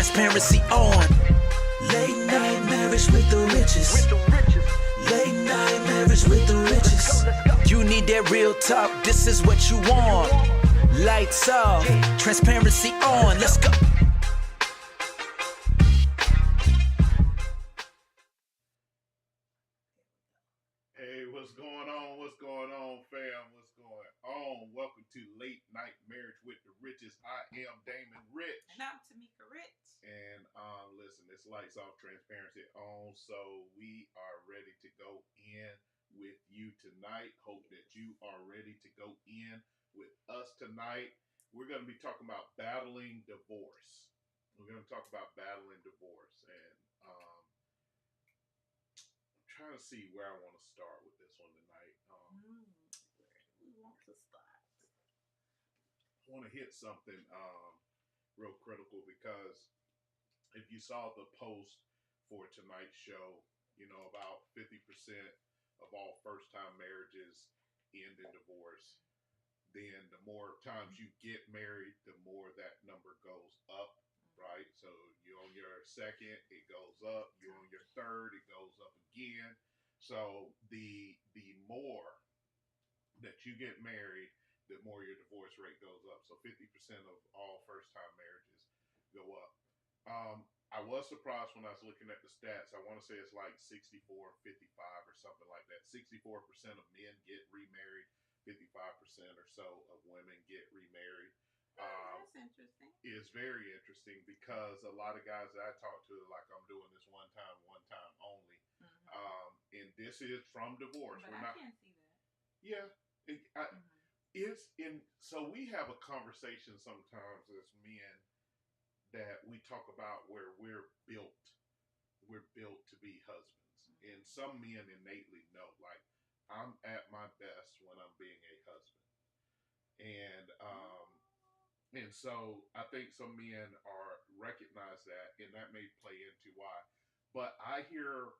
transparency on. Late night marriage with the riches. Late night marriage with the riches. You need that real talk, this is what you want. Lights off, transparency on, let's go. Hey, what's going on? What's going on, fam? What's going on? Welcome to Late Night Marriage with the Riches. I am Damon Rich. And I'm Tamika Rich. And listen, it's lights off, transparency on. So we are ready to go in with you tonight. Hope that you are ready to go in with us tonight. We're going to be talking about battling divorce. We're going to talk about battling divorce. And trying to see where I want to start with this one tonight. Where do we want to start? I want to hit something real critical because if you saw the post for tonight's show, you know, about 50% of all first-time marriages end in divorce. Then the more times you get married, the more that number goes up. Right, so you're on your second, it goes up. You're on your third, it goes up again. So the more that you get married, the more your divorce rate goes up. So 50% of all first-time marriages go up. I was surprised when I was looking at the stats. I want to say it's like 64, 55 or something like that. 64% of men get remarried, 55% or so of women get remarried. That's interesting. It's very interesting because a lot of guys that I talk to, like, I'm doing this one time only. And this is from divorce. But I can't see that. Yeah. It's in. So we have a conversation sometimes as men that we talk about where we're built to be husbands. And some men innately know, like, I'm at my best when I'm being a husband. And so I think some men recognize that, and that may play into why. But I hear,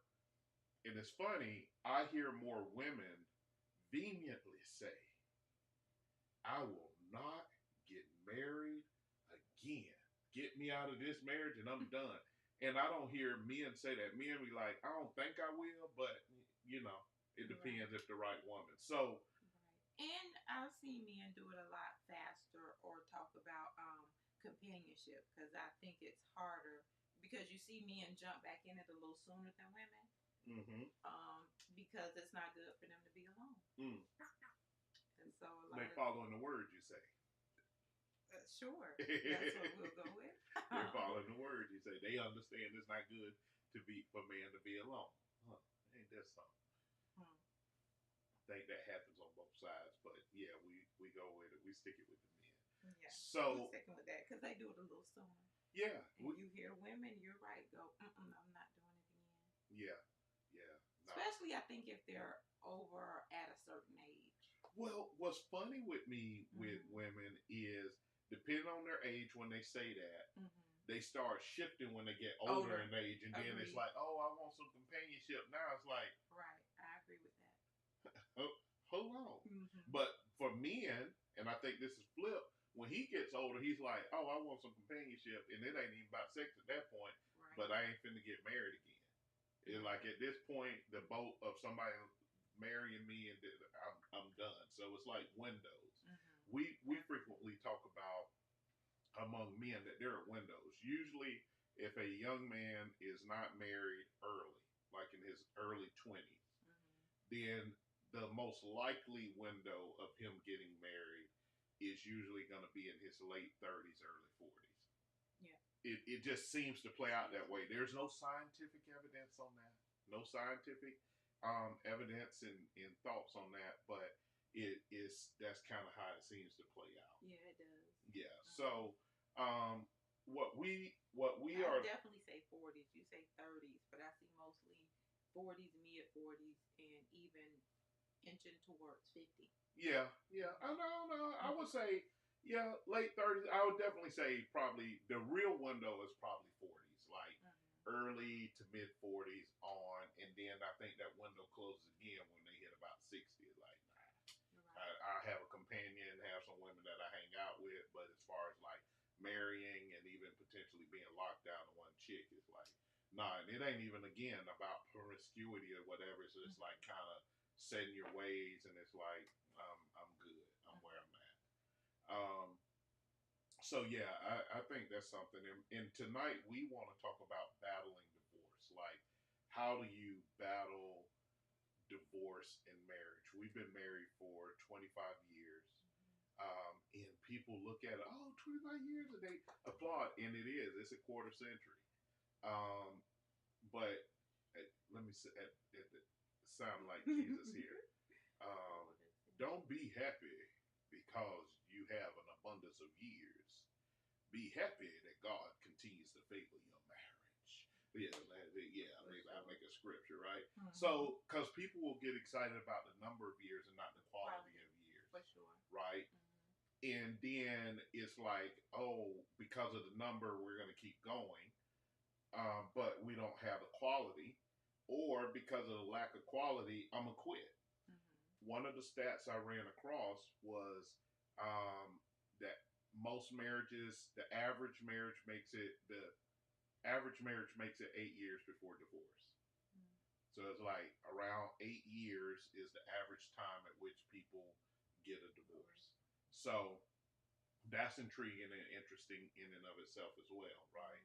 and it's funny, I hear more women vehemently say, I will not get married again. Get me out of this marriage and I'm done. And I don't hear men say that. Men be like, I don't think I will, but, you know, it depends if the right woman. So, and I've seen men do it a lot faster or talk about companionship because I think it's harder because you see men jump back in it a little sooner than women because it's not good for them to be alone. And so they follow in the words you say. Sure, that's what we'll go with. They're following the words you say. They understand it's not good for man to be alone. Ain't that something? I think that happens on both sides, but yeah, we go with it. We stick it with the men. Yeah. So we're sticking with that because they do it a little sooner. Yeah. And you hear women, you're right. Go, I'm not doing it again. Yeah. No. Especially, I think if they're over at a certain age. Well, what's funny with me with women is depending on their age when they say that. They start shifting when they get older in age, and then it's like, oh, I want some companionship. Now it's like, right, I agree with that. Hold on. But for men, and I think this is flip, when he gets older, he's like, oh, I want some companionship, and it ain't even about sex at that point, but I ain't finna get married again. It's like at this point, the boat of somebody marrying me, and I'm done. So it's like windows. We frequently talk about among men that there are windows. Usually, if a young man is not married early, like in his early 20s, then the most likely window of him getting married is usually going to be in his late 30s, early 40s. Yeah. It just seems to play out that way. There's no scientific evidence on that. No scientific evidence and thoughts on that, but that's kind of how it seems to play out. Yeah, it does. Yeah. So what we I definitely say 40s. You say 30s, but I see mostly 40s, mid 40s, and even inching towards 50. Yeah. No. I would say, late 30s. I would definitely say probably the real window is probably 40s, like early to mid 40s on, and then I think that window closes again when they hit about 60. Like, I have a companion, have some women that I hang out with, but as far as like marrying and even potentially being locked down, chick is like, nah, and it ain't even again about promiscuity or whatever. It's just like kind of setting your ways, and it's like, I'm good. I'm where I'm at. So yeah, I think that's something. And tonight we want to talk about battling divorce. Like, how do you battle divorce in marriage? We've been married for 25 years. And people look at it, oh, 25 years, and they applaud, and it is. It's a quarter century. Um, but let me say, sound like Jesus here. Don't be happy because you have an abundance of years. Be happy that God continues to favor your marriage. Yeah, I make a scripture, right? Mm-hmm. So, because people will get excited about the number of years and not the quality of years. For sure. Right? Mm-hmm. And then it's like, oh, because of the number, we're going to keep going. But we don't have the quality. Or because of the lack of quality, I'm going to quit. Mm-hmm. One of the stats I ran across was that most marriages, the average marriage makes it 8 years before divorce. Mm-hmm. So it's like around 8 years is the average time at which people get a divorce. So that's intriguing and interesting in and of itself as well, right?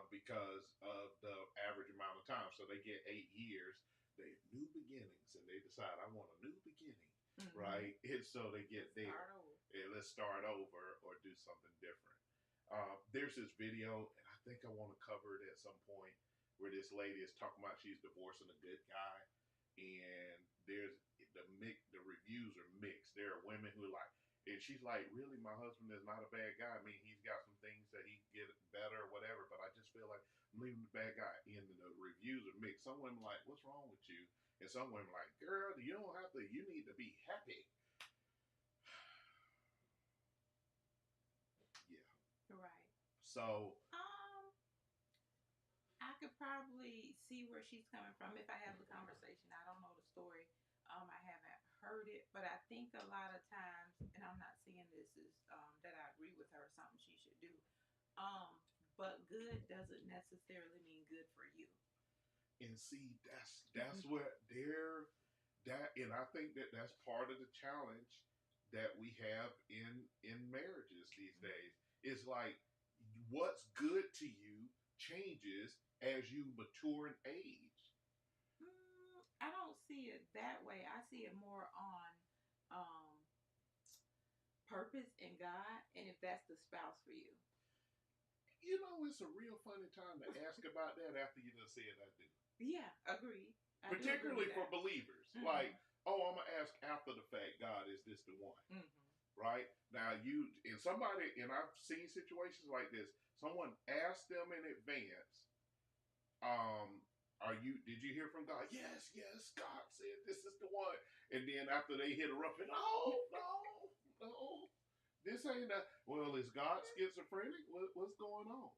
Because of the average amount of time. So they get 8 years, they have new beginnings, and they decide, I want a new beginning, mm-hmm. right? And so they get there. And let's start over or do something different. There's this video, and I think I want to cover it at some point, where this lady is talking about she's divorcing a good guy, and there's the reviews are mixed. There are women who are like, and she's like, really, my husband is not a bad guy. I mean, he's got some things that he can get better or whatever, but I just feel like I'm leaving the bad guy. And the reviews are mixed. Some women like, what's wrong with you? And some women like, girl, you don't have to, you need to be happy. Yeah. Right. So. I could probably see where she's coming from if I have the conversation. I don't know the story. I haven't heard it, but I think a lot of times, and I'm not saying this is that I agree with her or something she should do, but good doesn't necessarily mean good for you. And see, that's what and I think that's part of the challenge that we have in marriages these days. It's like, what's good to you changes as you mature in age. I don't see it that way. I see it more on purpose and God, and if that's the spouse for you. You know, it's a real funny time to ask about that after you done said I do. Yeah, agreed. Particularly for believers. Mm-hmm. Like, oh, I'm going to ask after the fact, God, is this the one? Mm-hmm. Right? Now, and I've seen situations like this, someone asked them in advance, did you hear from God? Yes, God said this is the one. And then after they hit a rough, no, this ain't that. Well, is God schizophrenic? What's going on?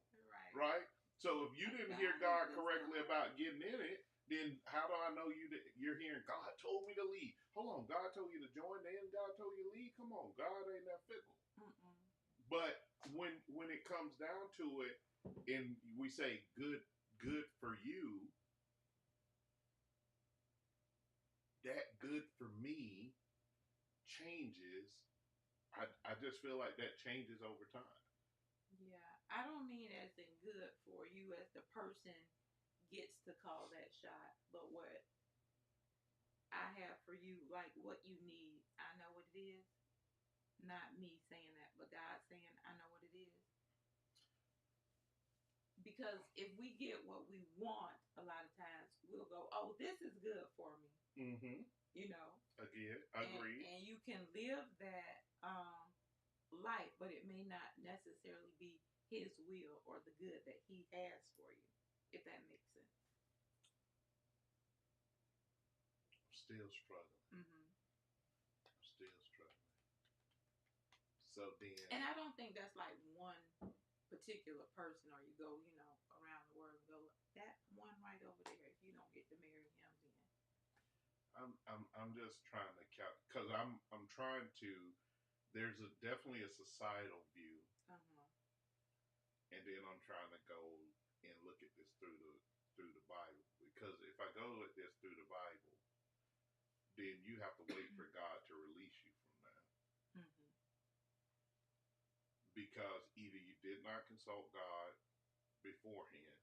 Right? So if you didn't hear God correctly about getting in it, then how do I know you're hearing God told me to leave? Hold on, God told you to join, then God told you to leave? Come on, God ain't that fickle. Mm-mm. But when it comes down to it, and we say good for you, that good for me changes. I just feel like that changes over time. Yeah, I don't mean as in good for you as the person gets to call that shot, but what I have for you, like what you need, I know what it is. Not me saying that, but God saying, I know what it is. Because if we get what we want, a lot of times we'll go, oh, this is good for me. Mm-hmm. You know? Again, agreed. And you can live that life, but it may not necessarily be his will or the good that he has for you, if that makes sense. I'm still struggling. Mm-hmm. I'm still struggling. So then... And I don't think that's like one particular person, or you go, around the world and go, that one right over there, if you don't get to marry him, then... I'm just trying to count, because I'm trying to. There's definitely a societal view, and then I'm trying to go and through the Bible. Because if I go at this through the Bible, then you have to wait for God to release you from that. Mm-hmm. Because either you did not consult God beforehand,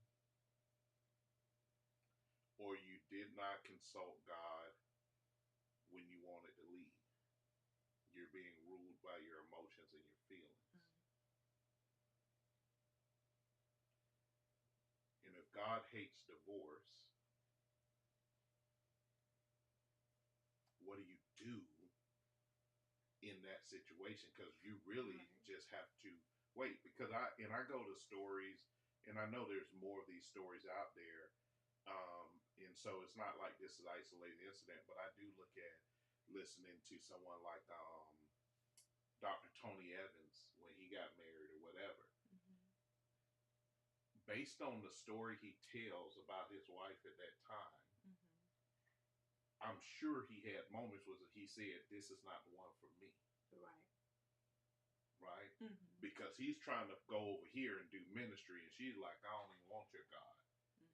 or you did not consult God when you wanted to leave. You're being ruled by your emotions and your feelings. Mm-hmm. And if God hates divorce, what do you do in that situation? Because you really just have to wait. Because I go to stories, and I know there's more of these stories out there, and so it's not like this is an isolated incident. But I do look at listening to someone like Dr. Tony Evans when he got married or whatever. Mm-hmm. Based on the story he tells about his wife at that time, Mm-hmm. I'm sure he had moments where he said, "This is not the one for me." Right. Right? Mm-hmm. Because he's trying to go over here and do ministry, and she's like, "I don't even want your God,"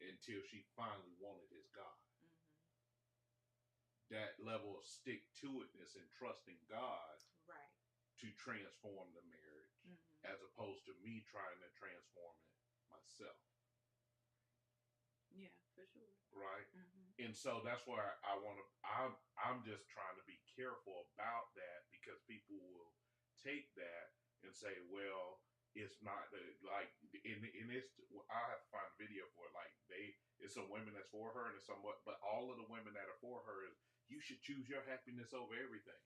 until she finally wanted his God. Mm-hmm. That level of stick-to-itness and trusting God, right, to transform the marriage, mm-hmm. as opposed to me trying to transform it myself. Yeah, for sure. Right? Mm-hmm. And so that's why I'm just trying to be careful about that, because people will take that and say, well, it's not like, in this, I have to find a video for it. Like, it's some women that's for her, and it's somewhat, but all of the women that are for her is, you should choose your happiness over everything.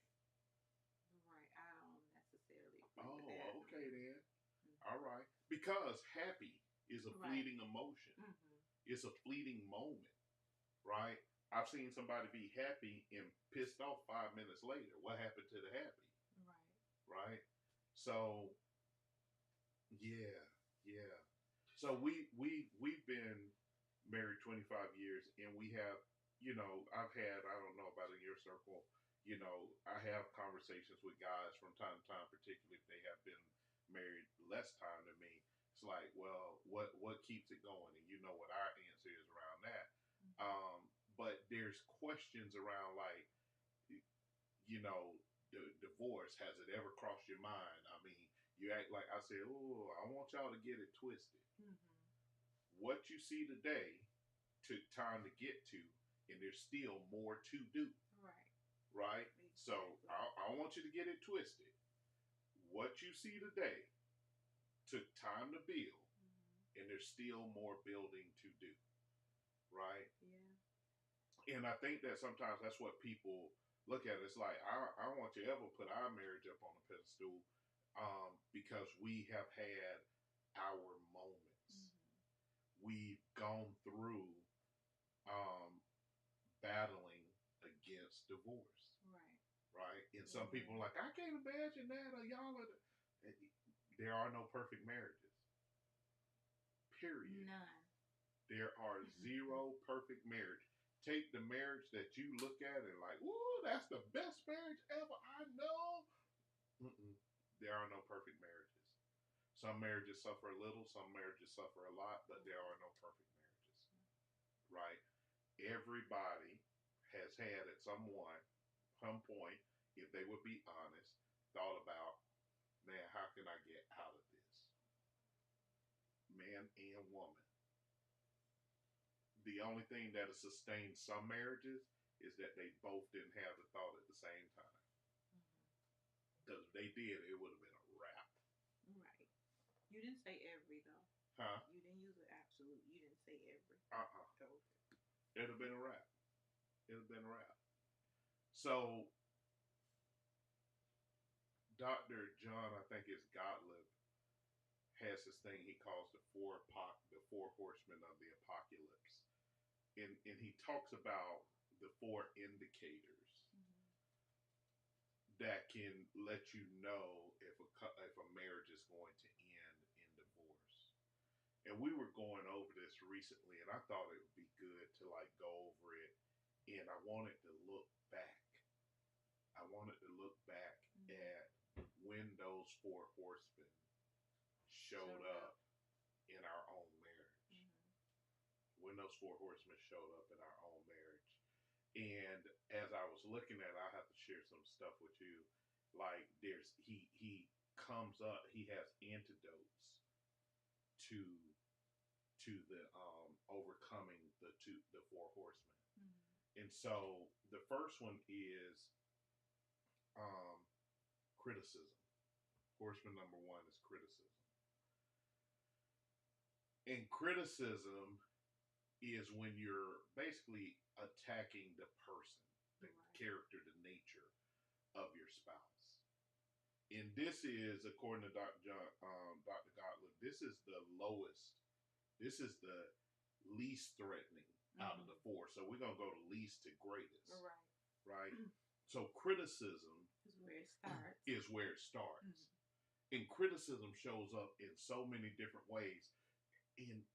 Right. I don't necessarily agree with that. Oh, okay then. Mm-hmm. All right. Because happy is a right. fleeting emotion. Mm-hmm. It's a fleeting moment, right? I've seen somebody be happy and pissed off 5 minutes later. What happened to the happy? Right. Right? So, yeah. So we've been married 25 years, and we have, I've had, I don't know about in your circle, I have conversations with guys from time to time, particularly if they have been married less time than me. It's like, well, what keeps it going? And you know what our answer is around that. Mm-hmm. But there's questions around, like, the divorce. Has it ever crossed your mind? I mean, you act like I said, oh, I want y'all to get it twisted. Mm-hmm. What you see today took time to get to, and there's still more to do. Right. Right? Exactly. So I want you to get it twisted. What you see today took time to build, mm-hmm. and there's still more building to do. Right? Yeah. And I think that sometimes that's what people look at. It's like, I don't want you to ever put our marriage up on a pedestal, because we have had our moments. Mm-hmm. We've gone through battling against divorce. Right. Right? And some people are like, I can't imagine that. Y'all are there are no perfect marriages. Period. None. There are zero perfect marriage. Take the marriage that you look at and like, ooh, that's the best marriage ever. I know. There are no perfect marriages. Some marriages suffer a little, some marriages suffer a lot, but there are no perfect marriages. Right? Everybody has had at some point, if they would be honest, thought about, man, how can I get out of this? Man and woman. The only thing that has sustained some marriages is that they both didn't have the thought at the same time. Because if they did, it would have been a wrap. Right. You didn't say every, though. Huh? You didn't use it absolute. You didn't say every. Okay. It'd have been a wrap. So, Dr. John, I think it's Gottlieb, has this thing he calls the four horsemen of the apocalypse. And he talks about the four indicators that can let you know if a marriage is going to end in divorce. And we were going over this recently, and I thought it would be good to go over it. And I wanted to look back. at when those four horsemen showed up in our own marriage. those four horsemen showed up in our own marriage. And as I was looking at it, I have to share some stuff with you. Like he comes up, he has antidotes to the overcoming the four horsemen. And so the first one is criticism. Horseman number one is criticism. And criticism is when you're basically attacking the person, the character, the nature of your spouse. And this is, according to Dr. Gottlieb, this is the lowest, this is the least threatening out of the four. So we're going to go to least to greatest. Right? So criticism is where it starts. And criticism shows up in so many different ways. And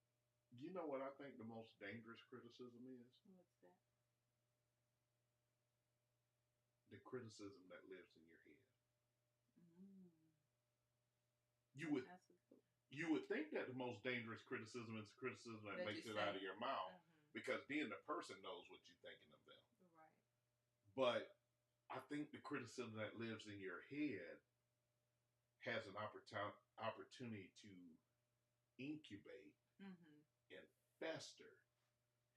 you know what I think the most dangerous criticism is? What's that? The criticism that lives in your head. You would think that the most dangerous criticism is criticism that makes it out of your mouth, because then the person knows what you're thinking of them. Right. But I think the criticism that lives in your head has an opportunity to incubate and fester.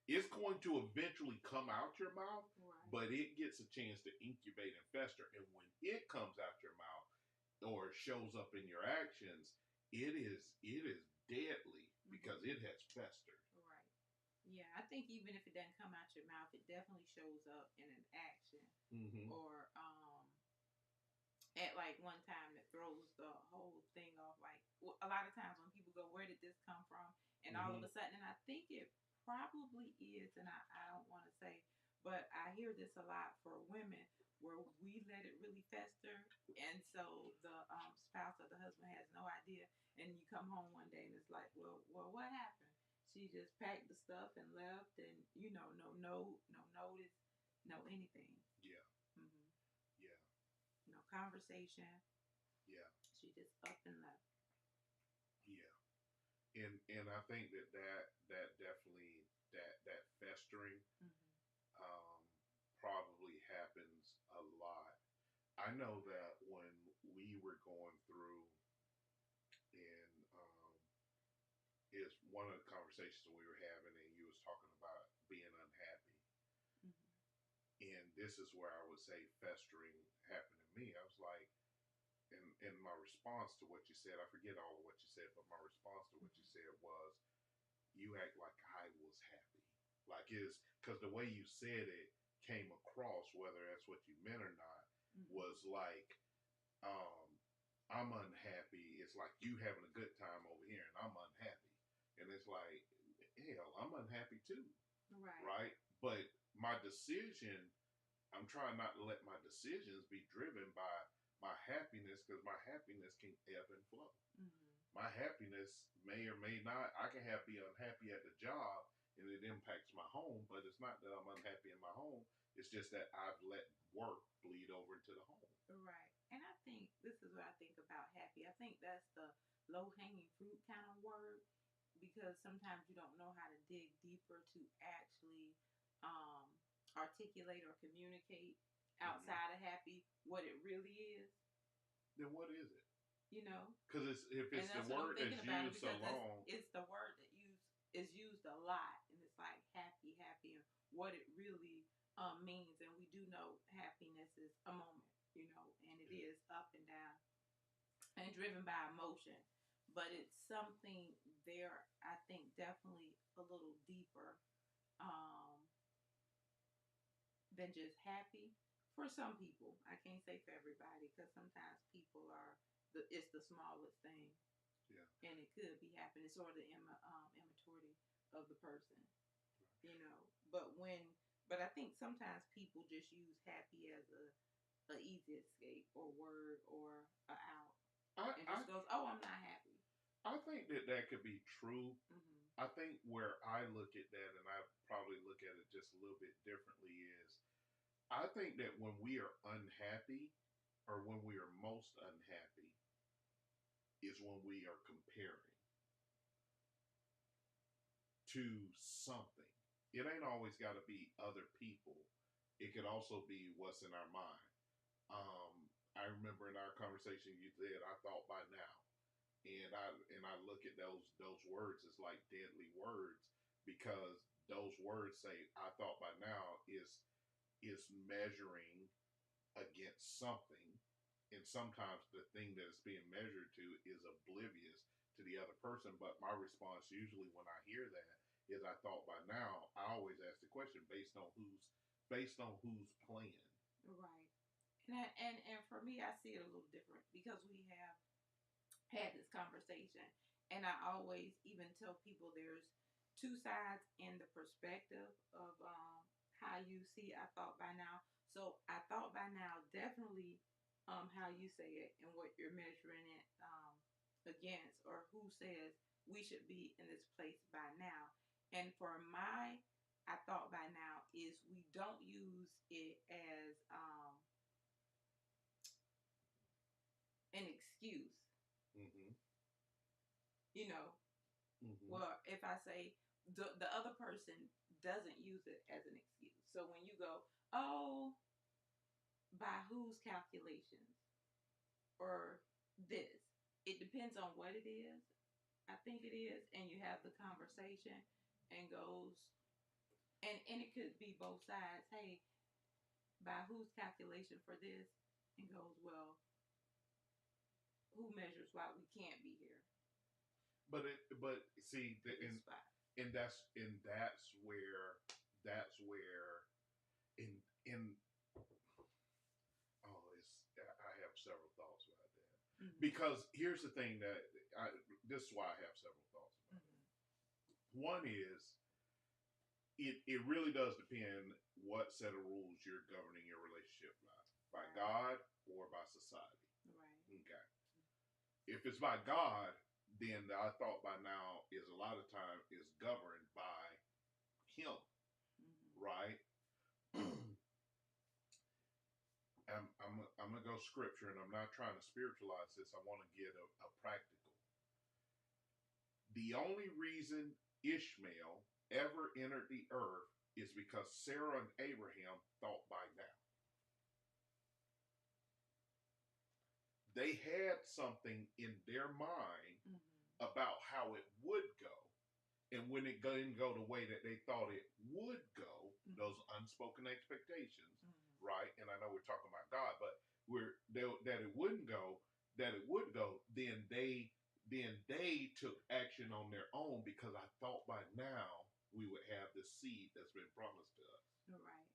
It's going to eventually come out your mouth, but it gets a chance to incubate and fester. And when it comes out your mouth or shows up in your actions, it is deadly because it has festered. Right. Yeah, I think even if it doesn't come out your mouth, it definitely shows up in an action or at like one time that throws the whole thing off. Like a lot of times when people go, where did this come from? And all of a sudden, and I think it probably is, and I don't want to say, but I hear this a lot for women where we let it really fester. And so the spouse or the husband has no idea. And you come home one day and it's like, well, what happened? She just packed the stuff and left, and no notice, no anything. Yeah. Yeah. No conversation. Yeah. She just up and left. Yeah. And I think that definitely that festering probably happens a lot. I know that when we were going through, and is one of the conversations we were having, and you was talking about being unhappy. And this is where I would say festering happened to me. I was like, and my response to what you said, I forget all of what you said, but my response to what you said was, you act like I was happy. Like it's, because the way you said it came across, whether that's what you meant or not, was like, I'm unhappy. It's like you having a good time over here and I'm unhappy. And it's like, hell, I'm unhappy too. Right? But my decision, I'm trying not to let my decisions be driven by my happiness, because my happiness can ebb and flow. My happiness may or may not, I can be unhappy at the job and it impacts my home, but it's not that I'm unhappy in my home. It's just that I've let work bleed over into the home. Right. And I think this is what I think about happy. I think that's the low-hanging fruit kind of word, because sometimes you don't know how to dig deeper to actually articulate or communicate outside of happy what it really is. Then what is it? Because if it's the word that's used so long, it's the word that is used a lot, and it's like happy, and what it really means. And we do know happiness is a moment, and it is up and down and driven by emotion. But it's something there, I think, definitely a little deeper than just happy. For some people, I can't say for everybody, because sometimes people it's the smallest thing. Yeah. And it could be happiness or the immaturity of the person, But I think sometimes people just use happy as a easy escape or word or a out. And just goes, oh, I'm not happy. I think that could be true. I think where I look at that, and I probably look at it just a little bit differently, is I think that when we are unhappy, or when we are most unhappy, is when we are comparing to something. It ain't always got to be other people. It could also be what's in our mind. I remember in our conversation you said, "I thought by now," and I look at those words as like deadly words because those words say, "I thought by now" is measuring against something, and sometimes the thing that it's being measured to is oblivious to the other person. But my response usually when I hear that is, "I thought by now." I always ask the question based on who's playing. Right. And for me, I see it a little different because we have had this conversation, and I always even tell people there's two sides in the perspective of how you see I thought by now. So I thought by now definitely how you say it and what you're measuring it against, or who says we should be in this place by now. And for my I thought by now is we don't use it as an excuse. Mm-hmm. You know, Mm-hmm. well, if I say the other person doesn't use it as an excuse. So when you go, oh, by whose calculations or this, it depends on what it is. I think it is, and you have the conversation and goes, and it could be both sides. Hey, by whose calculation for this, and goes, well, who measures why we can't be here? But see, and that's where in oh, I have several thoughts about that. Mm-hmm. Because here's the thing this is why I have several thoughts about it. One is it really does depend what set of rules you're governing your relationship by Right. God or by society. Right. Okay. If it's by God, then I thought by now is a lot of time is governed by Him, right? I'm gonna go scripture, and I'm not trying to spiritualize this. I want to get a practical. The only reason Ishmael ever entered the earth is because Sarah and Abraham thought by now. They had something in their mind about how it would go. And when it didn't go the way that they thought it would go, those unspoken expectations, right? And I know we're talking about God, but that it would go, then they took action on their own because I thought by now we would have the seed that's been promised to us. Right.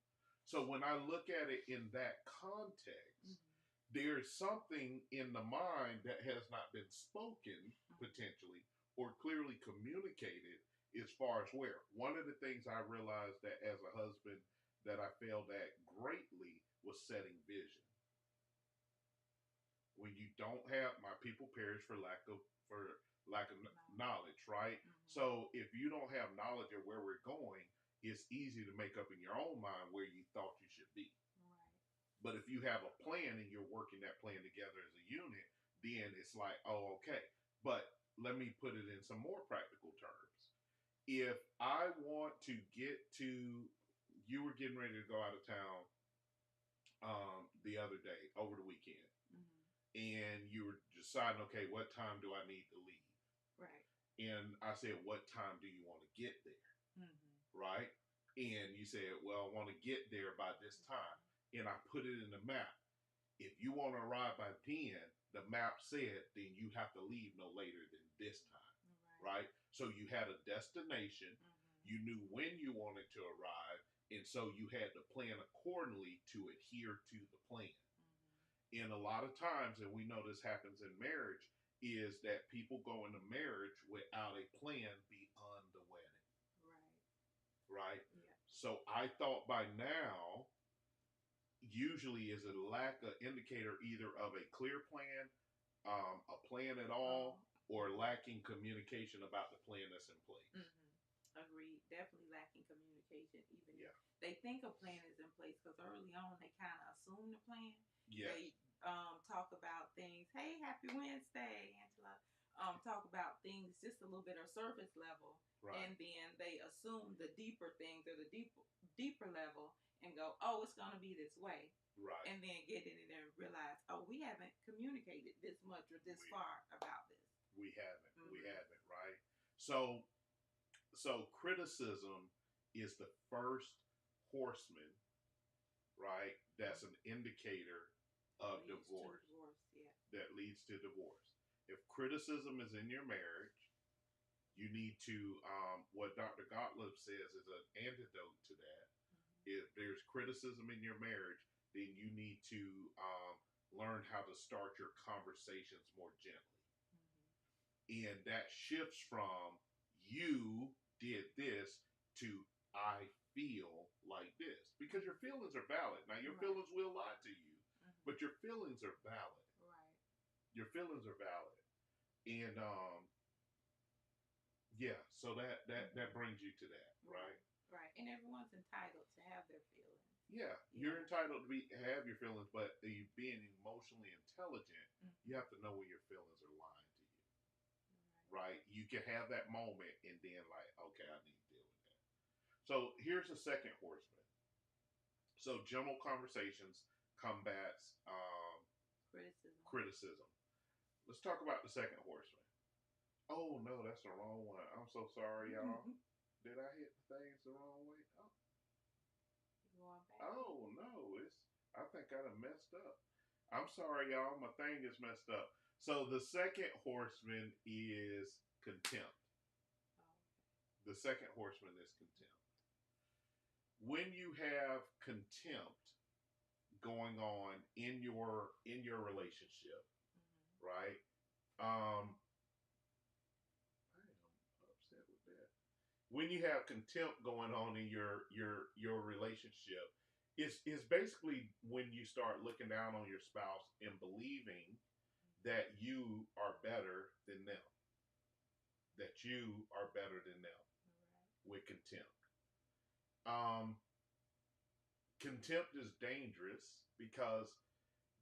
So when I look at it in that context, there's something in the mind that has not been spoken potentially or clearly communicated as far as where. One of the things I realized that as a husband that I failed at greatly was setting vision. When you don't have, my people perish for lack of knowledge, right? So if you don't have knowledge of where we're going, it's easy to make up in your own mind where you thought you should be. But if you have a plan and you're working that plan together as a unit, then it's like, oh, okay. But let me put it in some more practical terms. If I want to get to, you were getting ready to go out of town the other day, over the weekend, and you were deciding, okay, what time do I need to leave? Right. And I said, what time do you want to get there? Right? And you said, well, I want to get there by this time. And I put it in the map. If you want to arrive by 10, the map said, then you have to leave no later than this time, right? So you had a destination. You knew when you wanted to arrive. And so you had to plan accordingly to adhere to the plan. And a lot of times, and we know this happens in marriage, is that people go into marriage without a plan beyond the wedding. Right? Yeah. So I thought by now usually is a lack of indicator either of a clear plan, a plan at all, or lacking communication about the plan that's in place. Agreed. Definitely lacking communication. Even if they think a plan is in place, because early on they kind of assume the plan. Yeah. They talk about things. Hey, happy Wednesday, Angela. talk about things just a little bit or surface level, Right. and then they assume the deeper things or the deeper level and go, oh, it's gonna be this way, Right. and then get in there and realize, oh, we haven't communicated this much or this far about this. We haven't. Mm-hmm. We haven't. Right. So criticism is the first horseman, right? That's an indicator of divorce. Yeah. That leads to divorce. If criticism is in your marriage, you need to, what Dr. Gottlieb says is an antidote to that. Mm-hmm. If there's criticism in your marriage, then you need to learn how to start your conversations more gently. Mm-hmm. And that shifts from you did this to I feel like this. Because your feelings are valid. Now, your feelings will lie to you, but your feelings are valid. Right. Your feelings are valid. And yeah, so that brings you to that, right? Right. And everyone's entitled to have their feelings. Yeah, you're entitled to have your feelings, but you being emotionally intelligent, you have to know when your feelings are lying to you. Right? You can have that moment and then like, okay, I need to deal with that. So here's the second horseman. So general conversations combats criticism. Let's talk about the second horseman. Oh no, that's the wrong one. I'm so sorry, y'all. Did I hit the things the wrong way? Oh no, I think I done messed up. I'm sorry, y'all. My thing is messed up. So the second horseman is contempt. The second horseman is contempt. When you have contempt going on in your relationship, right? I am upset with that. When you have contempt going on in your relationship, it's basically when you start looking down on your spouse and believing that you are better than them. That you are better than them with contempt. Contempt is dangerous because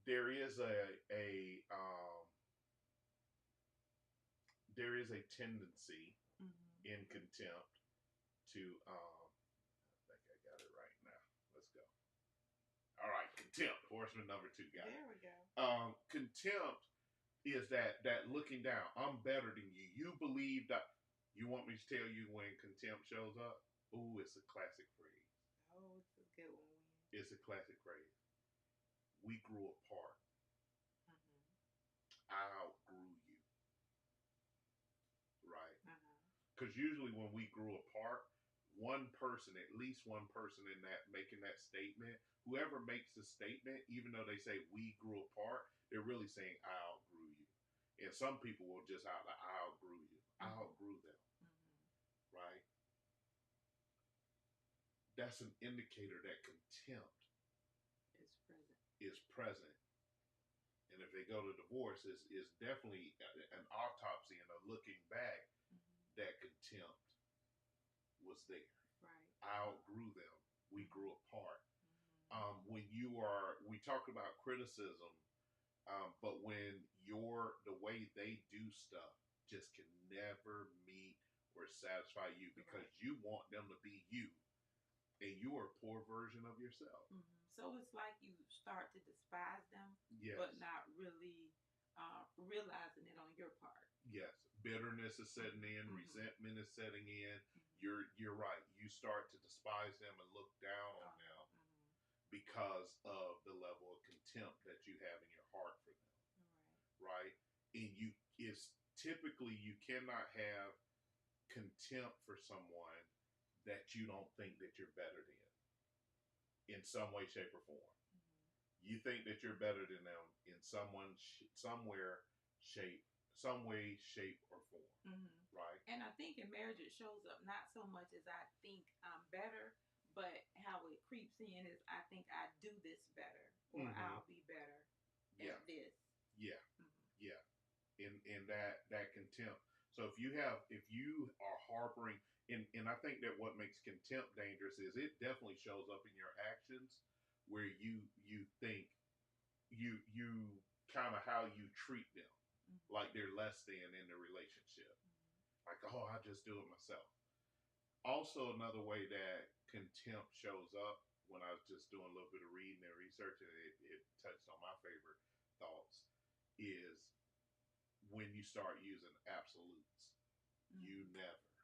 there is a tendency in contempt to I think I got it right now. Let's go. All right, contempt, horseman number 2, guys. There we go. Contempt is that looking down. I'm better than you. You believe that. You want me to tell you when contempt shows up? Ooh, it's a classic phrase. Oh, it's a good one. It's a classic phrase. We grew apart. I outgrew you. Right? Because usually when we grew apart, one person, at least one person in that making that statement, whoever makes the statement, even though they say we grew apart, they're really saying I outgrew you. And some people will just I outgrew you. I outgrew them. Right? That's an indicator that contempt is present. And if they go to divorce, is definitely an autopsy and a looking back that contempt was there. Right. I outgrew them. We grew apart. We talked about criticism, but when the way they do stuff just can never meet or satisfy you because you want them to be you, and you are a poor version of yourself. So it's like you start to despise them, yes, but not really realizing it on your part. Yes, bitterness is setting in, resentment is setting in. You're right. You start to despise them and look down on them because of the level of contempt that you have in your heart for them. Right? And it's typically you cannot have contempt for someone that you don't think that you're better than in some way, shape, or form. You think that you're better than them in some way, shape, or form. Right? And I think in marriage it shows up not so much as I think I'm better, but how it creeps in is I think I do this better, or I'll be better at this. Yeah. Yeah. In that contempt. So if you are harboring, and I think that what makes contempt dangerous is it definitely shows up in your actions where you think you kind of how you treat them. like they're less than in the relationship. Like, oh, I just do it myself. Also, another way that contempt shows up when I was just doing a little bit of reading and research, and it touched on my favorite thoughts, is when you start using absolutes. You never,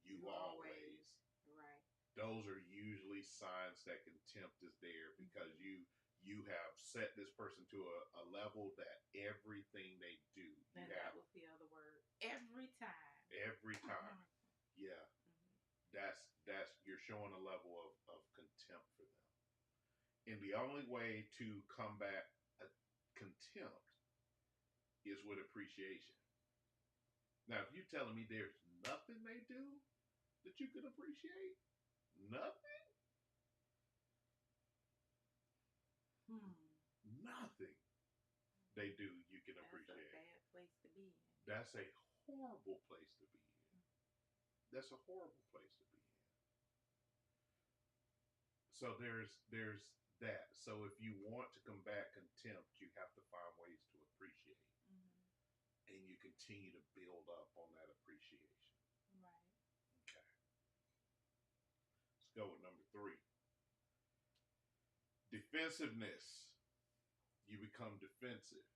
you always. Right. Those are usually signs that contempt is there because you have set this person to a level that everything they do, you And have that was the other word. Every time. every time. Yeah, that's you're showing a level of contempt for them. And the only way to combat a contempt is with appreciation. Now, if you're telling me there's nothing they do that you can appreciate, nothing, nothing they do you can appreciate. That's a bad place to be in. That's a horrible place to be in. That's a horrible place to be in. So there's that. So if you want to combat contempt, you have to find ways to appreciate, and you continue to build up on that appreciation. Right. Okay. Let's go with number 3. Defensiveness. You become defensive.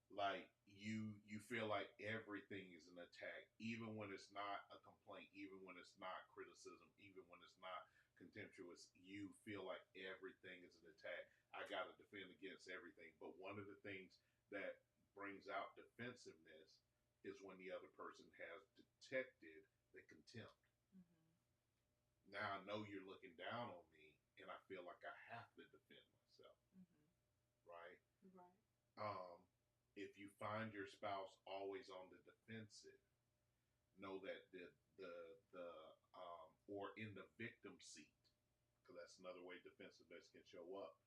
Like you feel like everything is an attack, even when it's not a complaint, even when it's not criticism, even when it's not contemptuous. You feel like everything is an attack. I got to defend against everything. But one of the things that brings out defensiveness is when the other person has detected the contempt. Now I know you're looking down on me, and I feel like I have to defend myself. Right? Right. If you find your spouse always on the defensive, know that the or in the victim seat, because that's another way defensiveness can show up.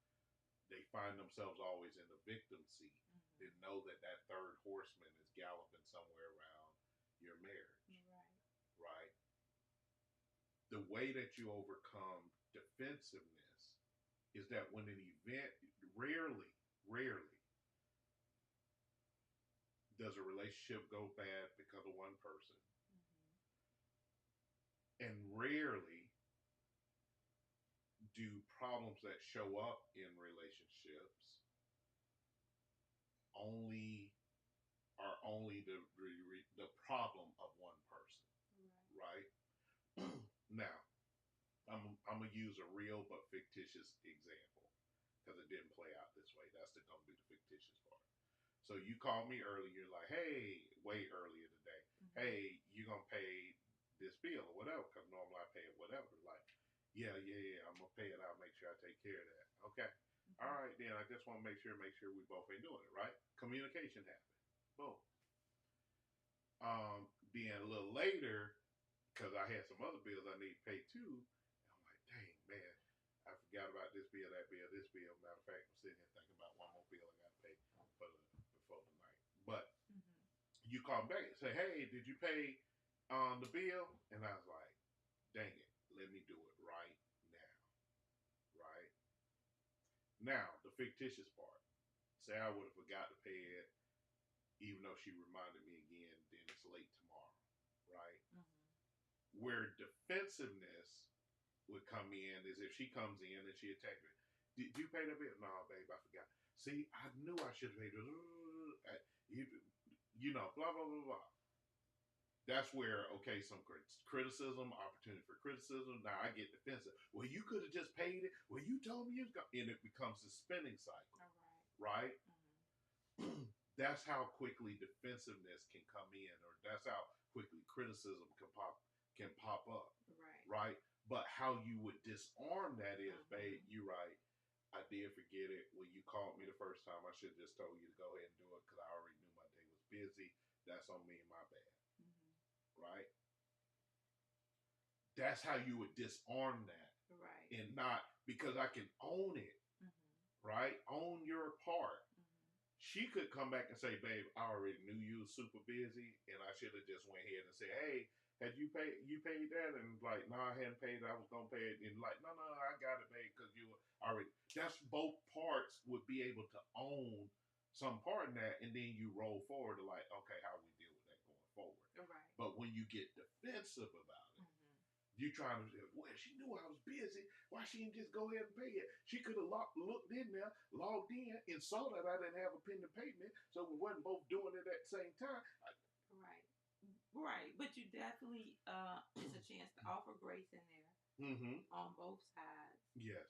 They find themselves always in the victim seat. Then know that that third horseman is galloping somewhere around your marriage. Right. Right? The way that you overcome defensiveness is that when an event, rarely does a relationship go bad because of one person. And rarely do problems that show up in relationships only the problem of one person. Right? Now, I'm gonna use a real but fictitious example because it didn't play out this way. That's gonna be the fictitious part. So you called me earlier, you're like, hey, way earlier today. Hey, you gonna pay this bill or whatever? Because normally I pay it whatever. Like, yeah, I'm gonna pay it. I'll make sure I take care of that. Okay. All right, then I just want to make sure we both ain't doing it, right? Communication happened. Boom. Then a little later, because I had some other bills I need to pay too, and I'm like, dang, man, I forgot about this bill, that bill, this bill. Matter of fact, I'm sitting here thinking about one more bill I got to pay before the night. But you call me back and say, hey, did you pay the bill? And I was like, dang it, let me do it right now. Right? Now, the fictitious part. Say I would have forgot to pay it, even though she reminded me again, then it's late tomorrow. Right? Where defensiveness would come in is if she comes in and she attacks me. Did you pay that bill? No, babe, I forgot. See, I knew I should have paid it. You know, blah, blah, blah, blah. That's where, okay, some criticism, opportunity for criticism. Now I get defensive. Well, you could have just paid it. Well, you told me you was going to. And it becomes a spinning cycle. Right? That's how quickly defensiveness can come in, or that's how quickly criticism can pop up. Right? But how you would disarm that is, babe, you're right. I did forget it. When you called me the first time, I should have just told you to go ahead and do it because I already knew my day was busy. That's on me and my bad. Right? That's how you would disarm that. Right. And not because I can own it. Right? Own your part. She could come back and say, babe, I already knew you was super busy, and I should have just went ahead and said, hey, had you paid that? And like, no, I hadn't paid it. I was going to pay it. And like, no, I got it, babe, because you already. That's both parts would be able to own some part in that, and then you roll forward to like, okay, how we deal with that going forward. Right. But when you get defensive about it, you trying to say, well, she knew I was busy. Why she didn't just go ahead and pay it? She could have looked in there, logged in, and saw that I didn't have a pending payment, so we wasn't both doing it at the same time. Right. Right. But you definitely, it's a chance to offer grace in there on both sides. Yes.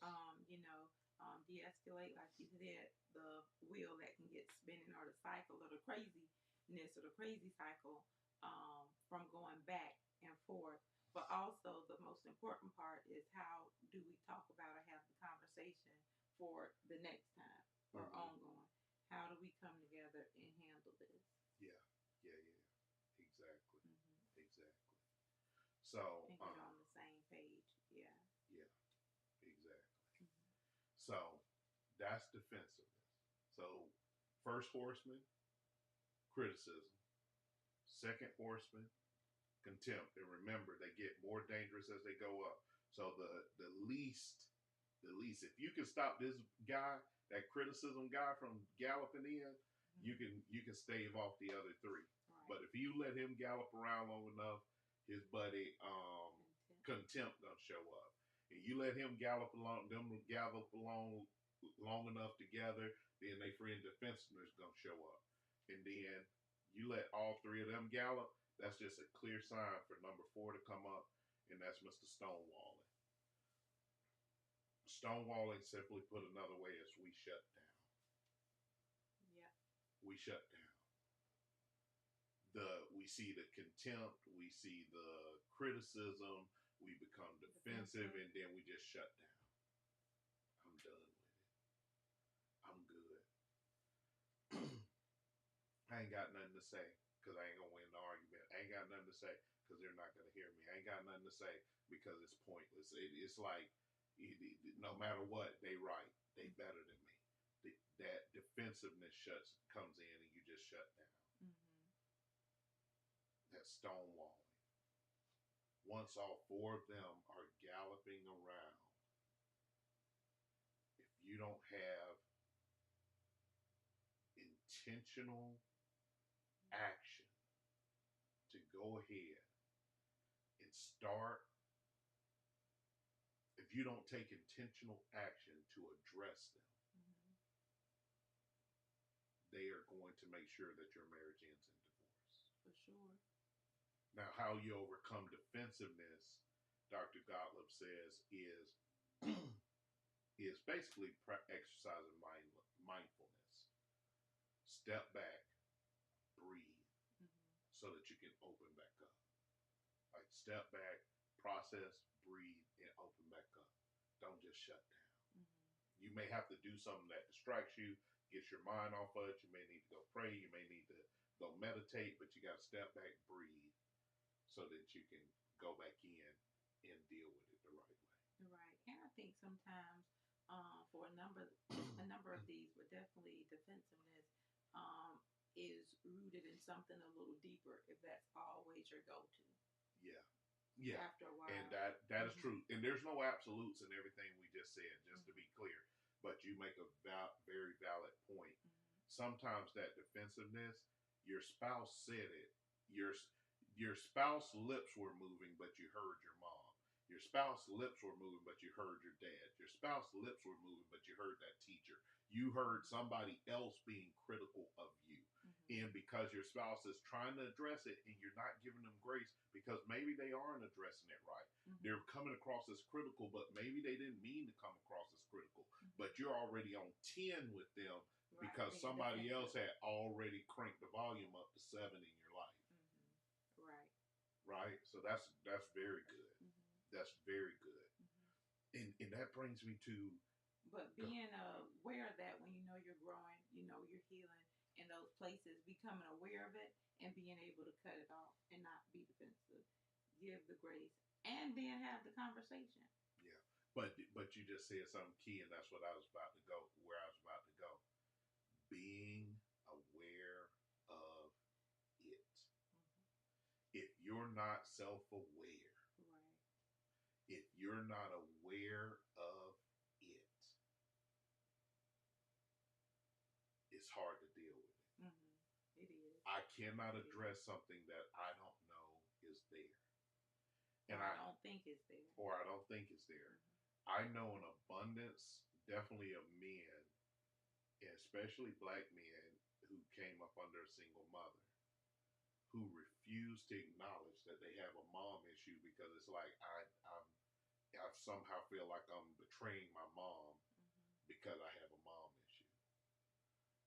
De-escalate, like you said, the wheel that can get spinning, or the cycle, or the craziness, or the crazy cycle from going back and forth. But also, the most important part is, how do we talk about or have the conversation for the next time or ongoing? How do we come together and handle this? Yeah. Exactly. Exactly. So, and get on the same page. Yeah. Exactly. So, that's defensiveness. So, first horseman, criticism. Second horseman, contempt. And remember, they get more dangerous as they go up. So the least, if you can stop this guy, that criticism guy, from galloping in, you can stave off the other three. Right. But if you let him gallop around long enough, his buddy contempt gonna show up. And you let him gallop along long enough together, then they friend defensiveness gonna show up. And then you let all three of them gallop, that's just a clear sign for number 4 to come up, and that's Mr. Stonewalling. Stonewalling, simply put another way, is we shut down. Yeah. We shut down. We see the contempt, we see the criticism, we become defensive, and then we just shut down. I'm done with it. I'm good. I ain't got nothing to say, because I ain't gonna win the argument. I ain't got nothing to say, because they're not gonna hear me. I ain't got nothing to say, because it's pointless. It's like, no matter what, they right. They better than me. That defensiveness comes in, and you just shut down. That stonewalling. Once all 4 of them are galloping around, if you don't have intentional action to go ahead and start, if you don't take intentional action to address them, they are going to make sure that your marriage ends in divorce. For sure. Now, how you overcome defensiveness, Dr. Gottlieb says, is basically exercising mindfulness. Step back, breathe, so that you can open back up. Like, step back, process, breathe, and open back up. Don't just shut down. You may have to do something that distracts you, gets your mind off of it. You may need to go pray. You may need to go meditate, but you got to step back, breathe, so that you can go back in and deal with it the right way. Right. And I think sometimes for a number of these, but definitely defensiveness is rooted in something a little deeper, if that's always your go-to. Yeah. After a while. And that is true. And there's no absolutes in everything we just said, just to be clear. But you make a very valid point. Sometimes that defensiveness, your spouse said it. Your spouse's lips were moving, but you heard your mom. Your spouse's lips were moving, but you heard your dad. Your spouse's lips were moving, but you heard that teacher. You heard somebody else being critical of you. And because your spouse is trying to address it and you're not giving them grace, because maybe they aren't addressing it right. They're coming across as critical, but maybe they didn't mean to come across as critical. But you're already on 10 with them, because somebody else had already cranked the volume up to 7 in your life. Right? So that's very good. That's very good. And that brings me to... But being aware of that, when you know you're growing, you know you're healing in those places, becoming aware of it and being able to cut it off and not be defensive, give the grace, and then have the conversation. Yeah. But you just said something key, and that's what I was about to go, where I was about to go. Being aware of it. If you're not self-aware, if you're not aware of it, it's hard to I cannot address something that I don't know is there. And I don't think it's there. or I don't think it's there. I know an abundance, definitely, of men, especially black men, who came up under a single mother, who refuse to acknowledge that they have a mom issue because it's like I somehow feel like I'm betraying my mom because I have a mom issue.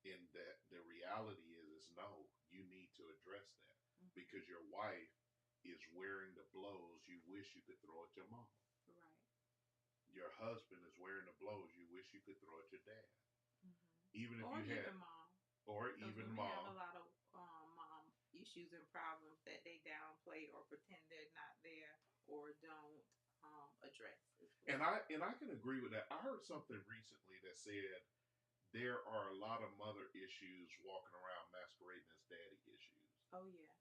And that the reality is no, you need to address that because your wife is wearing the blows you wish you could throw at your mom. Right. Your husband is wearing the blows you wish you could throw at your dad. Even if Or you had, even mom. or even mom. have a lot of mom issues and problems that they downplay or pretend they're not there or don't address. And I can agree with that. I heard something recently that said there are a lot of mother issues walking around masquerading as daddy issues. Oh yeah.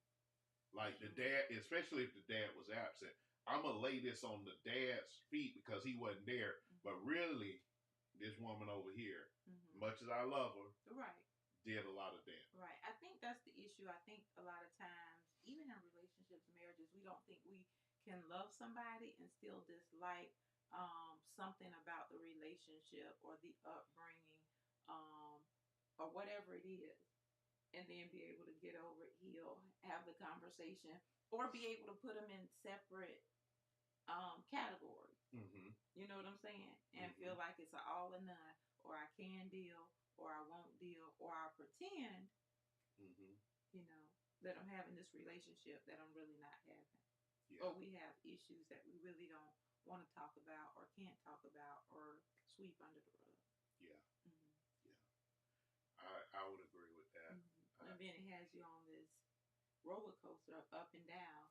Like the dad, especially if the dad was absent. I'm gonna lay this on the dad's feet because he wasn't there. But really, this woman over here, much as I love her, right, did a lot of damage. Right. I think that's the issue. I think a lot of times, even in relationships, marriages, we don't think we can love somebody and still dislike something about the relationship or the upbringing or whatever it is. And then be able to get over it, heal, have the conversation, or be able to put them in separate categories. You know what I'm saying? And feel like it's an all or none, or I can deal, or I won't deal, or I pretend, you know, that I'm having this relationship that I'm really not having. Yeah. Or we have issues that we really don't want to talk about, or can't talk about, or sweep under the rug. Yeah. Yeah. I would agree with that. And then it has you on this roller coaster of up and down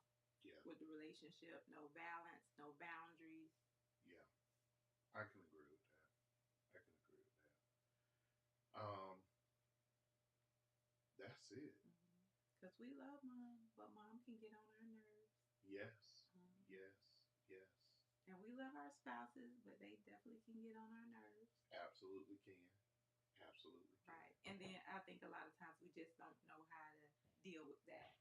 with the relationship. No balance, no boundaries. Yeah. I can agree with that. That's it. Because we love mom, but mom can get on our nerves. Yes. Yes. And we love our spouses, but they definitely can get on our nerves. Absolutely can. Right. And then I think a lot of times we just don't know how to deal with that.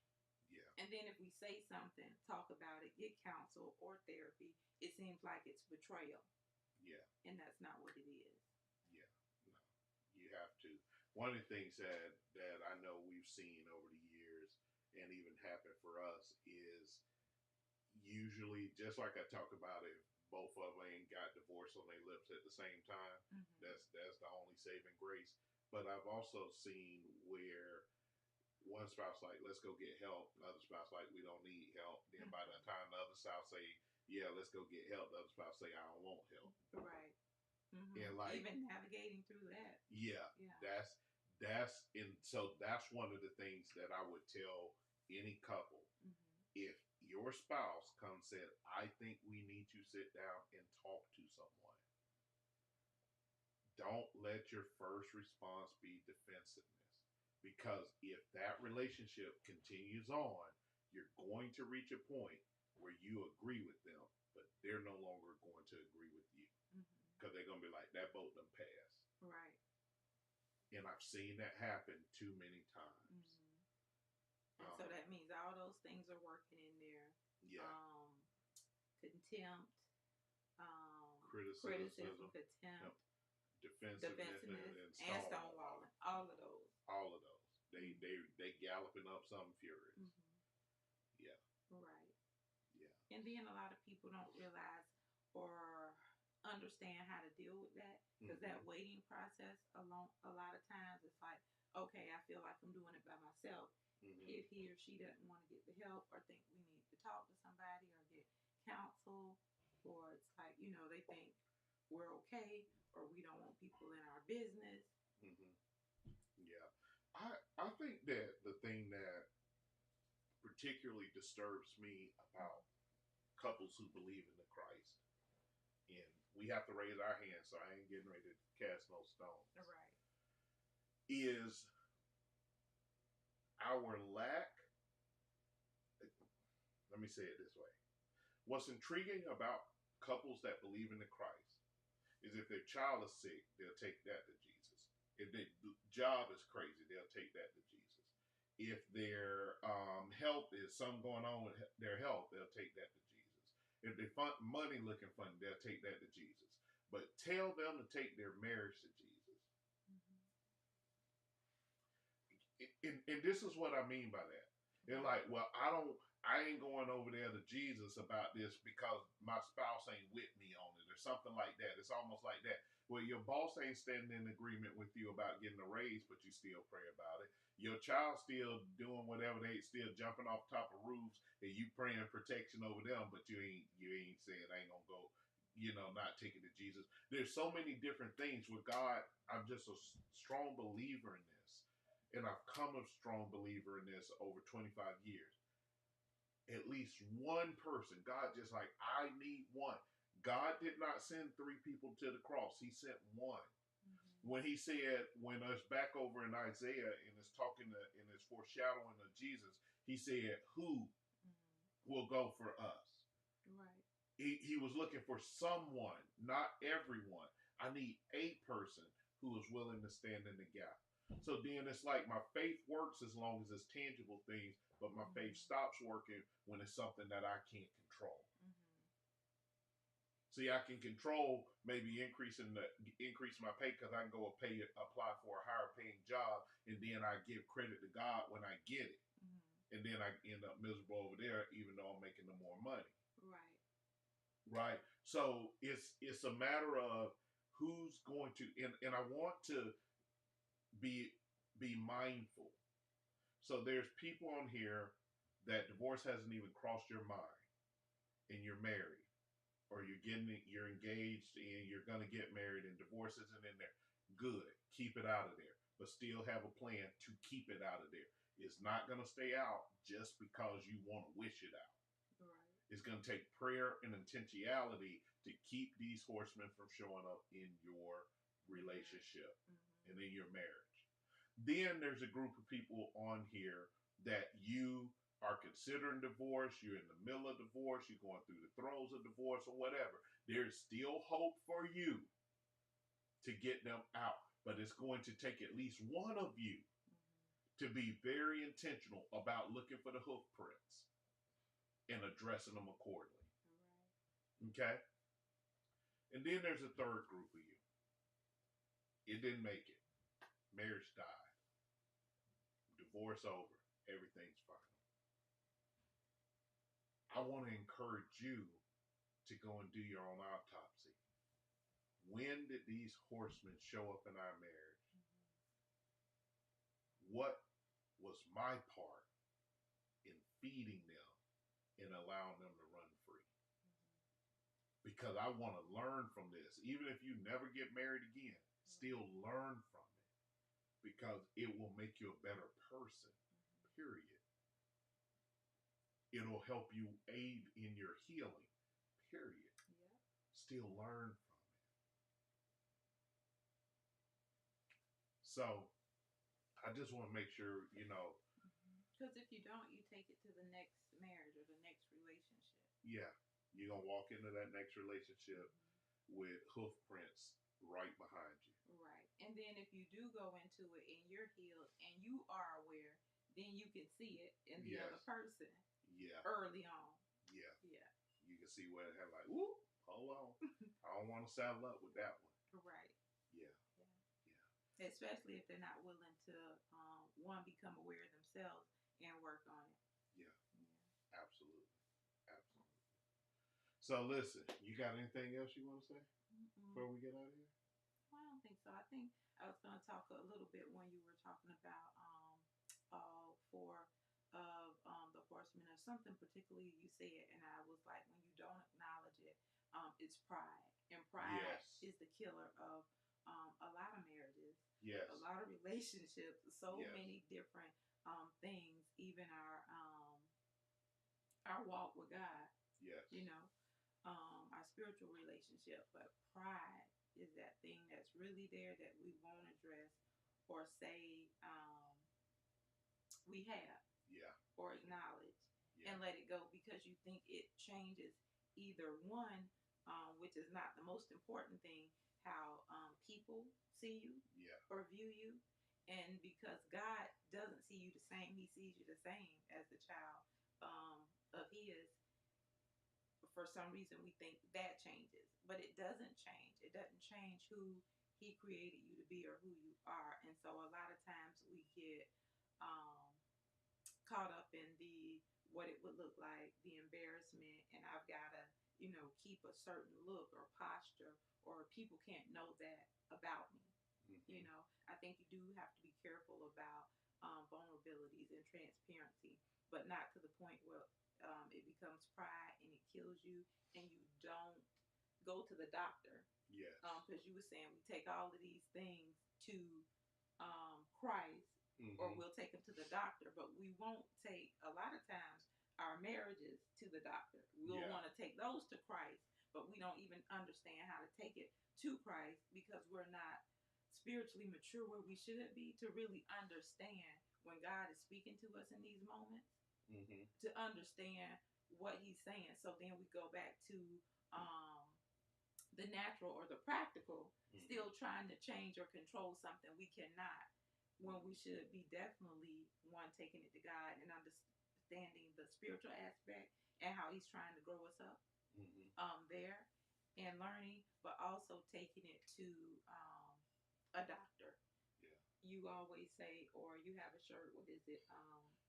Yeah. And then if we say something, talk about it, get counsel or therapy, it seems like it's betrayal. Yeah. And that's not what it is. Yeah. No. You have to. One of the things that I know we've seen over the years and even happened for us is usually, just like I talk about, if both of them ain't got divorced on their lips at the same time, that's the only saving grace. But I've also seen where one spouse like, let's go get help. The other spouse like, we don't need help. Then by the time the other spouse say, yeah, let's go get help, the other spouse say, I don't want help. Right. And like even navigating through that. Yeah. And so that's one of the things that I would tell any couple. If your spouse comes and said, I think we need to sit down and talk to someone, don't let your first response be defensiveness. Because if that relationship continues on, you're going to reach a point where you agree with them, but they're no longer going to agree with you. Because they're going to be like, that boat done passed. Right. And I've seen that happen too many times. And so that means all those things are working in there. Yeah. Contempt, criticism, contempt, defensiveness, and stonewalling. All of those. They galloping up something furious. Yeah. Right. Yeah. And then a lot of people don't realize or understand how to deal with that, because that waiting process alone, a lot of times it's like, okay, I feel like I'm doing it by myself. If he or she doesn't want to get the help or think we need to talk to somebody or get counsel, or it's like, you know, they think we're okay or we don't want people in our business. Yeah. I think that the thing that particularly disturbs me about couples who believe in the Christ, and we have to raise our hands, so I ain't getting ready to cast no stones. Right. Is our lack. Let me say it this way. What's intriguing about couples that believe in the Christ is if their child is sick, they'll take that to Jesus. If their job is crazy, they'll take that to Jesus. If their health is something going on with their health, they'll take that to Jesus. If they find money looking funny, they'll take that to Jesus. But tell them to take their marriage to Jesus. And this is what I mean by that. They're like, well, I ain't going over there to Jesus about this because my spouse ain't with me on it or something like that. It's almost like that. Well, your boss ain't standing in agreement with you about getting a raise, but you still pray about it. Your child still doing whatever, they still jumping off top of roofs, and you praying protection over them, but you ain't saying I ain't gonna go, not take it to Jesus. There's so many different things with God. I'm just a strong believer in this, and I've come a strong believer in this over 25 years. At least one person, God just like, I need one. God did not send 3 people to the cross. He sent one. When he said, when us back over in Isaiah and it's in his foreshadowing of Jesus, he said, who will go for us? Right. He was looking for someone, not everyone. I need a person who is willing to stand in the gap. So then it's like my faith works as long as it's tangible things, but my faith stops working when it's something that I can't control. See, I can control maybe increase my pay because I can go apply for a higher paying job, and then I give credit to God when I get it, and then I end up miserable over there, even though I'm making the more money. Right. So it's a matter of who's going to, and I want to be mindful. So there's people on here that divorce hasn't even crossed your mind, and you're married. Or you're engaged and you're going to get married and divorce isn't in there. Good. Keep it out of there. But still have a plan to keep it out of there. It's not going to stay out just because you want to wish it out. Right. It's going to take prayer and intentionality to keep these horsemen from showing up in your relationship and in your marriage. Then there's a group of people on here that you are considering divorce, you're in the middle of divorce, you're going through the throes of divorce or whatever. There's still hope for you to get them out. But it's going to take at least one of you to be very intentional about looking for the hoof prints and addressing them accordingly. Okay? And then there's a third group of you. It didn't make it. Marriage died. Divorce over. Everything's fine. I want to encourage you to go and do your own autopsy. When did these horsemen show up in our marriage? What was my part in feeding them and allowing them to run free? Because I want to learn from this. Even if you never get married again, still learn from it. Because it will make you a better person, period. It'll help you aid in your healing, period. Still learn from it. So, I just want to make sure, Because if you don't, you take it to the next marriage or the next relationship. Yeah. You're going to walk into that next relationship with hoof prints right behind you. Right. And then if you do go into it and you're healed and you are aware, then you can see it in the other person. Yeah. Early on. Yeah. Yeah. You can see where it had like, whoop, hold on. I don't want to saddle up with that one. Right. Yeah. Especially if they're not willing to, one, become aware themselves and work on it. Yeah. Absolutely. So listen, you got anything else you want to say before we get out of here? Well, I don't think so. I think I was going to talk a little bit when you were talking about all 4 of the horsemen or something particularly you said, and I was like, when you don't acknowledge it, it's pride, and pride is the killer of a lot of marriages, a lot of relationships, so many different things, even our walk with God, our spiritual relationship. But pride is that thing that's really there that we won't address or say we have. Or acknowledge and let it go because you think it changes either one, which is not the most important thing, how people see you or view you, And because God doesn't see you the same, He sees you the same as the child of His. For some reason, we think that changes, but it doesn't change. It doesn't change who He created you to be or who you are. And so, a lot of times, we get um, caught up in the what it would look like, the embarrassment, and I've got to, keep a certain look or posture, or people can't know that about me. I think you do have to be careful about vulnerabilities and transparency, but not to the point where it becomes pride and it kills you, and you don't go to the doctor. Yes. Because you were saying we take all of these things to Christ, or we'll take them to the doctor, but we won't take, a lot of times, our marriages to the doctor. We'll want to take those to Christ, but we don't even understand how to take it to Christ because we're not spiritually mature where we should be to really understand when God is speaking to us in these moments, to understand what He's saying. So then we go back to the natural or the practical, still trying to change or control something we cannot, when we should be definitely one taking it to God and understanding the spiritual aspect and how He's trying to grow us up there and learning, but also taking it to a doctor. Yeah. You always say, or you have a shirt, what is it?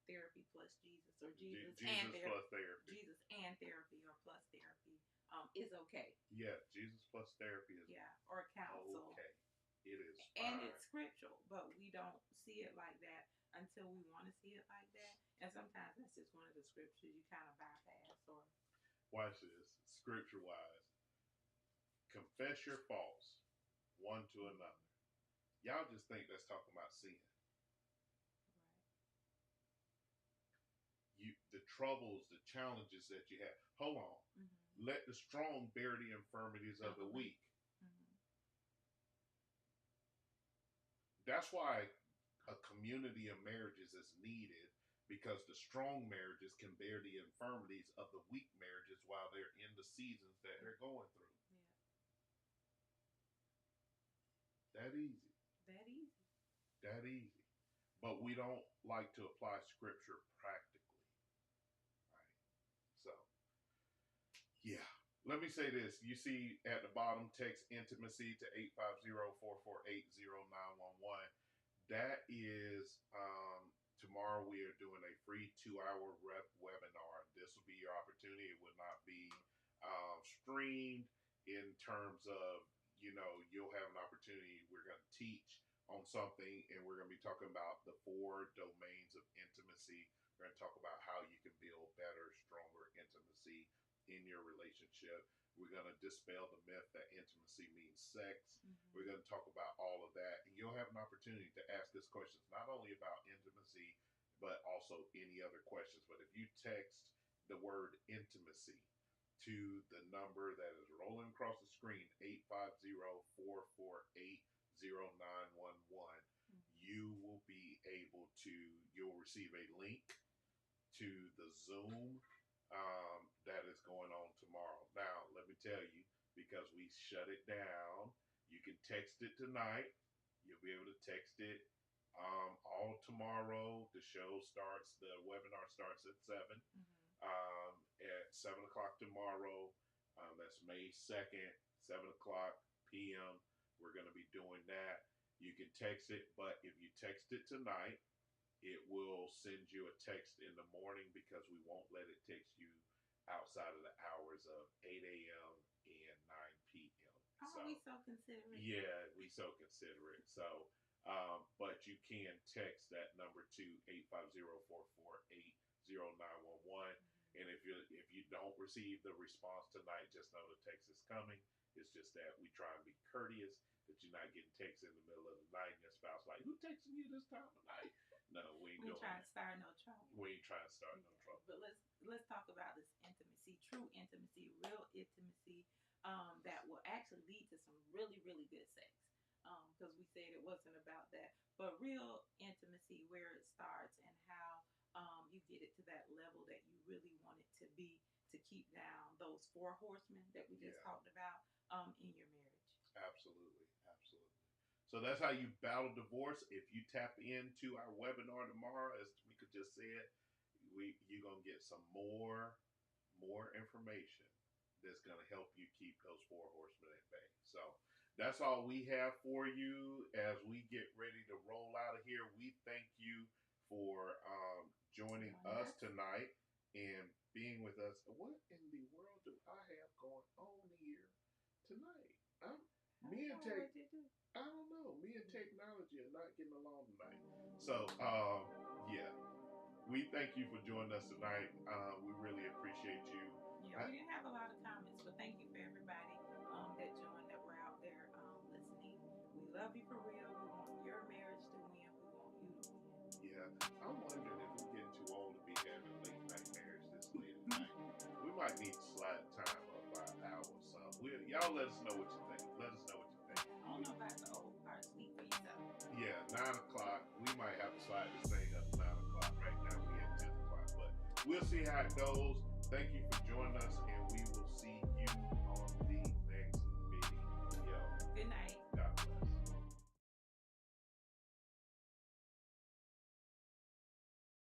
Therapy plus Jesus, or Jesus and plus therapy. Jesus and therapy, or plus therapy is okay. Yeah, Jesus plus therapy is or counsel. Okay. It is fine. And it's scriptural, but we don't see it like that until we want to see it like that. And sometimes that's just one of the scriptures you kind of bypass. Or watch this, scripture wise. Confess your faults one to another. Y'all just think that's talking about sin. Right. The troubles, the challenges that you have. Hold on. Let the strong bear the infirmities of the weak. That's why a community of marriages is needed, because the strong marriages can bear the infirmities of the weak marriages while they're in the seasons that they're going through. Yeah. That easy. That easy. That easy. But we don't like to apply scripture practically. Right? So, yeah. Let me say this. You see at the bottom, text intimacy to 850-448-0911. That is, tomorrow we are doing a free 2-hour webinar. This will be your opportunity. It will not be streamed in terms of, you'll have an opportunity. We're going to teach on something, and we're going to be talking about the 4 domains of intimacy. We're going to talk about how you can build better, stronger intimacy in your relationship. We're going to dispel the myth that intimacy means sex. We're going to talk about all of that. And you'll have an opportunity to ask us questions, not only about intimacy, but also any other questions. But if you text the word intimacy to the number that is rolling across the screen, 850-448-0911, you will be able to, you'll receive a link to the Zoom that is going on tomorrow. Now, let me tell you, because we shut it down, you can text it tonight. You'll be able to text it all tomorrow. The webinar starts at 7. At 7 o'clock tomorrow. That's May 2nd, 7 o'clock p.m. We're going to be doing that. You can text it, but if you text it tonight, it will send you a text in the morning, because we won't let it text you outside of the hours of 8 a.m. and 9 p.m. Oh, we so considerate. Yeah, we so considerate. So, but you can text that number to 850-448-0911. And if you don't receive the response tonight, just know the text is coming. It's just that we try and be courteous, that you're not getting texts in the middle of the night and your spouse like, who texting you this time of night? No, we ain't doing trying that. to start no trouble. We ain't trying to start no trouble. But let's talk about this intimacy, true intimacy, real intimacy, that will actually lead to some really, really good sex. Because we said it wasn't about that, but real intimacy, where it starts and how you get it to that level that you really want it to be, to keep down those 4 horsemen that we just talked about in your marriage. Absolutely, absolutely. So that's how you battle divorce. If you tap into our webinar tomorrow, as Tamika just said, you're gonna get some more information that's gonna help you keep those four horsemen at bay. So that's all we have for you as we get ready to roll out of here. We thank you for joining us tonight and being with us. What in the world do I have going on here tonight? Me and Tech, I don't know. Me and technology are not getting along tonight. So, yeah, we thank you for joining us tonight. We really appreciate you. Yeah, we didn't have a lot of comments, but thank you for everybody that joined, that were out there listening. We love you for real. We want your marriage to win. We want you to win. Yeah, I'm wondering if we're getting too old to be having late night marriage this late at night. We might need to slide the time up by an hour or something. Y'all let us know what you think. Let us know what you think. I don't know about the old part. Speak for yourself. Yeah, 9 o'clock. We might have to slide this thing up to 9 o'clock. Right now we at 10 o'clock, but we'll see how it goes. Thank you for